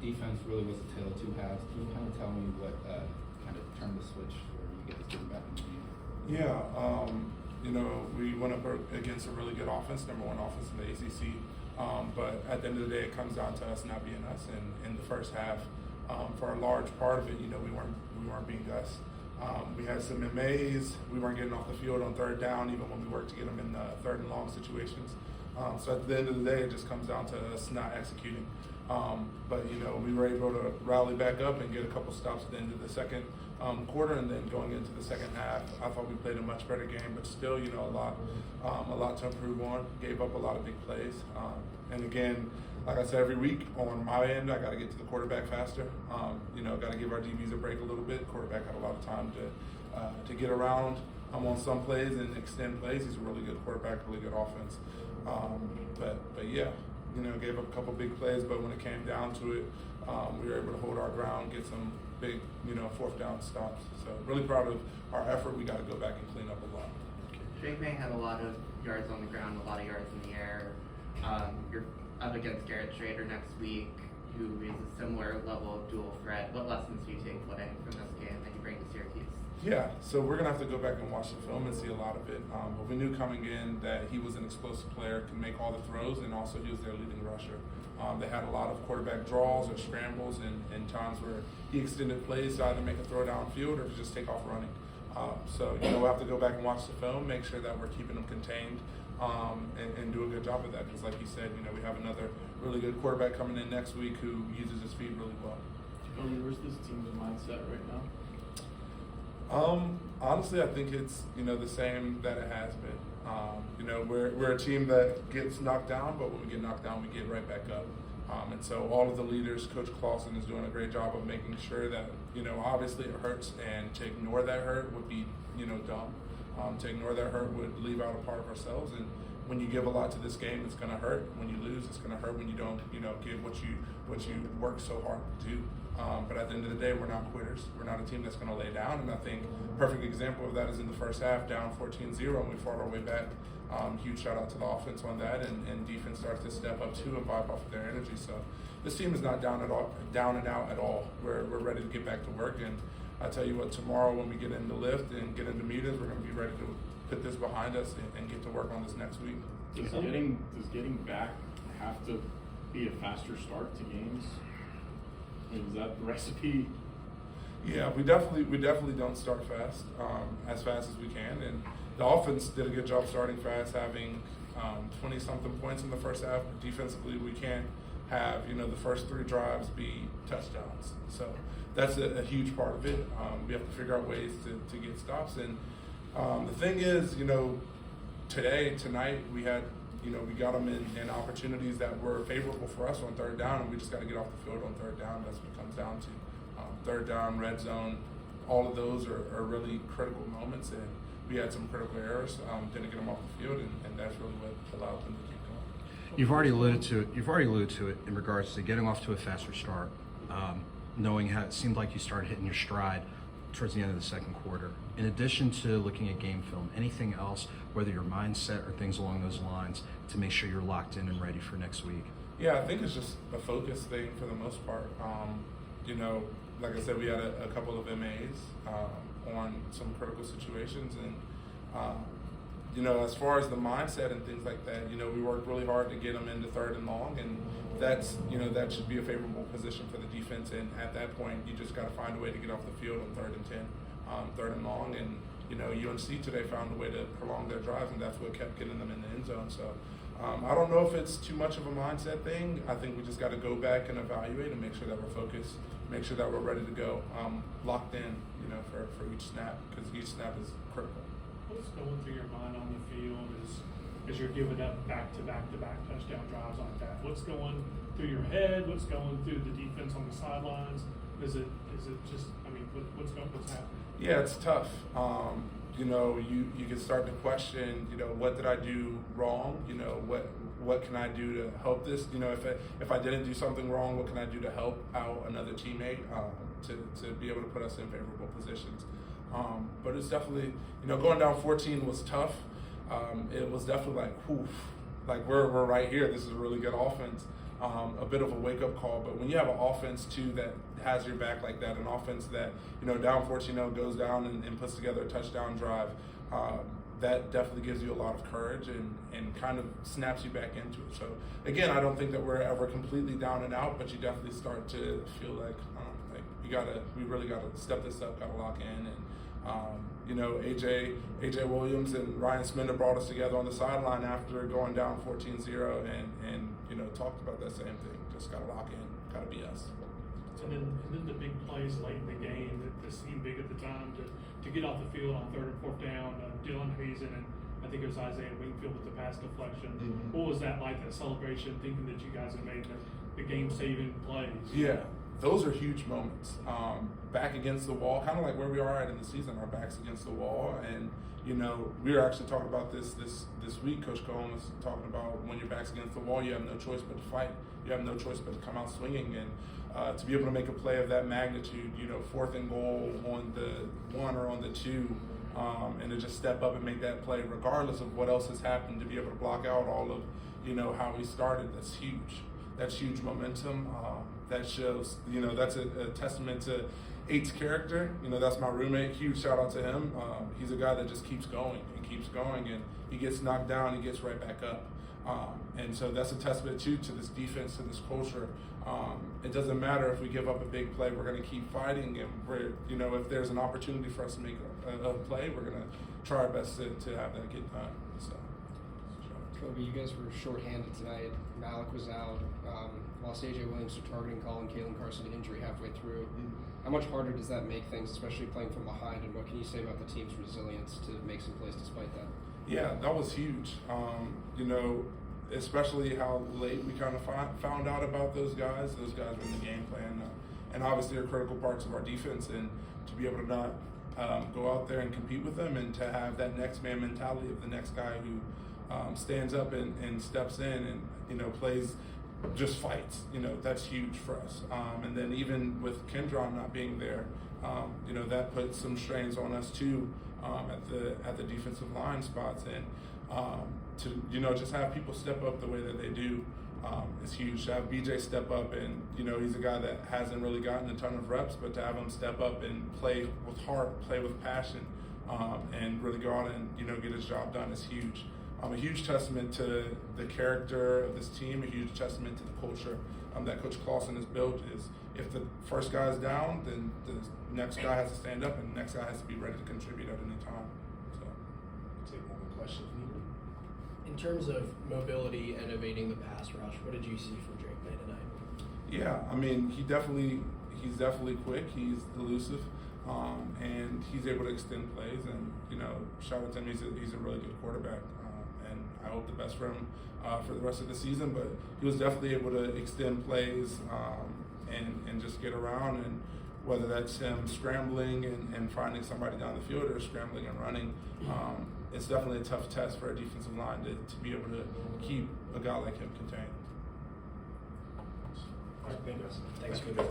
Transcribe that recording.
defense really was a tale of two halves. Can you kind of tell me what kind of turned the switch for you guys getting back in the game? Yeah, we went up against a really good offense, number one offense in the ACC. But at the end of the day, it comes down to us not being us. And in the first half, for a large part of it, we weren't being us. We had some MAs. We weren't getting off the field on third down, even when we worked to get them in third and long situations. So at the end of the day, it just comes down to us not executing. But we were able to rally back up and get a couple stops at the end of the second quarter, and then going into the second half, I thought we played a much better game. But still, a lot to improve on. Gave up a lot of big plays, and again, like I said, every week on my end, I got to get to the quarterback faster. Got to give our DBs a break a little bit. Quarterback had a lot of time to get around on some plays and extend plays. He's a really good quarterback, really good offense. But yeah, gave up a couple big plays, but when it came down to it, we were able to hold our ground, get some big, fourth down stops. So really proud of our effort. We got to go back and clean up a lot. Drake May had a lot of yards on the ground, a lot of yards in the air. You're up against Garrett Schrader next week, who is a similar level of dual threat. What lessons do you take away from this game that you bring to Syracuse? Yeah, so we're going to have to go back and watch the film and see a lot of it. But we knew coming in that he was an explosive player, could make all the throws, and also he was their leading rusher. They had a lot of quarterback draws or scrambles and times where he extended plays to either make a throw downfield or to just take off running. So we'll have to go back and watch the film, make sure that we're keeping them contained, and do a good job of that. Because like you said, we have another really good quarterback coming in next week who uses his feet really well. Where's this team's mindset right now? Honestly, I think it's the same that it has been. We're a team that gets knocked down, but when we get knocked down, we get right back up. And so all of the leaders, Coach Clausen is doing a great job of making sure that obviously it hurts, and to ignore that hurt would be dumb. To ignore that hurt would leave out a part of ourselves. And when you give a lot to this game, it's going to hurt. When you lose, it's going to hurt. When you don't give what you work so hard to do. But at the end of the day, we're not quitters. We're not a team that's going to lay down. And I think a perfect example of that is in the first half, down 14-0, and we fought our way back. Huge shout out to the offense on that, and defense starts to step up too and vibe off of their energy. So this team is not down and out at all. We're ready to get back to work. And I tell you what, tomorrow when we get into lift and get into meetings, we're going to be ready to put this behind us and get to work on this next week. Does getting back have to be a faster start to games? I mean, is that the recipe? Yeah, we definitely don't start fast, as fast as we can, and the offense did a good job starting fast, having 20-something points in the first half. But defensively, we can't have the first 3 drives be touchdowns. So that's a huge part of it. We have to figure out ways to get stops, and the thing is, tonight we had. We got them in opportunities that were favorable for us on third down, and we just got to get off the field on third down. That's what it comes down to. Third down, red zone, all of those are really critical moments, and we had some critical errors, didn't get them off the field, and that's really what allowed them to keep going. You've already alluded to it in regards to getting off to a faster start, knowing how it seemed like you started hitting your stride towards the end of the second quarter. In addition to looking at game film, anything else, whether your mindset or things along those lines, to make sure you're locked in and ready for next week? Yeah, I think it's just a focus thing for the most part. Like I said, we had a couple of MAs on some critical situations, and as far as the mindset and things like that, we worked really hard to get them into third and long, and that's that should be a favorable position for the defense. And at that point, you just got to find a way to get off the field on 3rd and 10, 3rd and long, and UNC today found a way to prolong their drives, and that's what kept getting them in the end zone. So I don't know if it's too much of a mindset thing. I think we just got to go back and evaluate and make sure that we're focused, make sure that we're ready to go, locked in, for each snap, because each snap is critical. What's going through your mind on the field as you're giving up back-to-back touchdown drives like that? What's going through your head? What's going through the defense on the sidelines? Is it just, what's happening? Yeah, it's tough. You can start to question, what did I do wrong? What can I do to help this? If I didn't do something wrong, what can I do to help out another teammate to be able to put us in favorable positions? But it's definitely, going down 14 was tough. It was definitely like, whew, like we're right here. This is a really good offense. a bit of a wake-up call. But when you have an offense too that has your back like that, an offense that, you know, down 14-0 goes down and puts together a touchdown drive, that definitely gives you a lot of courage and kind of snaps you back into it. So again, I don't think that we're ever completely down and out, but you definitely start to feel like we really gotta step this up, gotta lock in. And you know, AJ Williams and Ryan Smender brought us together on the sideline after going down 14-0 and you know, talked about that same thing. Just gotta lock in, gotta be us. And then the big plays late in the game that seemed big at the time to get off the field on 3rd and 4th down. Dylan Hazen and I think it was Isaiah Wingfield with the pass deflection. Mm-hmm. What was that like, that celebration, thinking that you guys had made the game-saving plays? Yeah, those are huge moments. Back against the wall, kind of like where we are at in the season, our backs against the wall. And, you know, we were actually talking about this week. Coach Cohen was talking about when your back's against the wall, you have no choice but to fight. You have no choice but to come out swinging. And to be able to make a play of that magnitude, you know, 4th and goal on the 1 or on the 2, and to just step up and make that play regardless of what else has happened, to be able to block out all of, you know, how we started, that's huge. That's huge momentum. That shows, you know, that's a testament to Eight's character. You know, that's my roommate. Huge shout out to him. He's a guy that just keeps going, and he gets knocked down, he gets right back up. And so that's a testament too to this defense, to this culture. It doesn't matter if we give up a big play, we're going to keep fighting, and we're, you know, if there's an opportunity for us to make a play, we're going to try our best to have that get done. So. Kobie, you guys were shorthanded tonight. Malik was out. Lost AJ Williams to targeting call and Kalen Carson to injury halfway through. How much harder does that make things, especially playing from behind? And what can you say about the team's resilience to make some plays despite that? Yeah, that was huge. You know, especially how late we kind of found out about those guys. Those guys were in the game plan, and obviously are critical parts of our defense. And to be able to not go out there and compete with them, and to have that next man mentality of the next guy who stands up and steps in and, you know, plays, just fights. You know, that's huge for us. And then even with Kendron not being there, you know, that puts some strains on us too at the defensive line spots. And to, you know, just have people step up the way that they do is huge. To have BJ step up, and, you know, he's a guy that hasn't really gotten a ton of reps, but to have him step up and play with heart, play with passion, and really go out and, you know, get his job done is huge. A huge testament to the character of this team, a huge testament to the culture that Coach Clausen has built. Is if the first guy is down, then the next guy has to stand up, and the next guy has to be ready to contribute at any time. So, take one more question. In terms of mobility and evading the pass rush, what did you see from Drake May tonight? yeah, I mean, he's definitely quick. He's elusive, and he's able to extend plays. And, you know, shout out to him. He's a really good quarterback. And I hope the best for him for the rest of the season. But he was definitely able to extend plays and just get around. And whether that's him scrambling and finding somebody down the field, or scrambling and running, it's definitely a tough test for a defensive line to be able to keep a guy like him contained. Thanks, Kobie.